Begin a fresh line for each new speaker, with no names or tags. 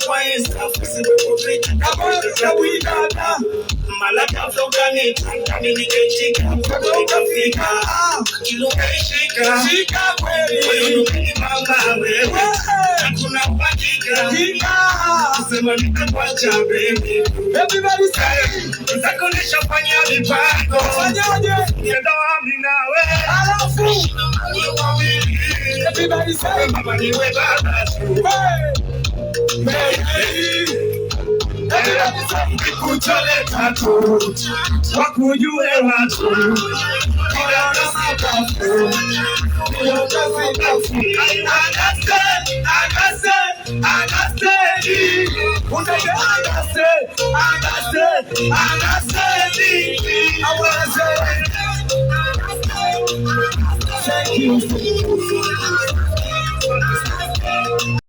kwa Insta, Facebook, Twitter, Kabwidada. Malaka flogani, tangani nikechika, kwa nikafika. Ilumeshika, shika kweli. Kwa nukini mama wewe, hakuna uhakika. Sema nitakuacha baby. Everybody say, zako nishafanya mipango. Nienda wapi nawe? Alafu everybody say, mama niwe baba tu. Kuchole tatu, wakujue watu. Thank you.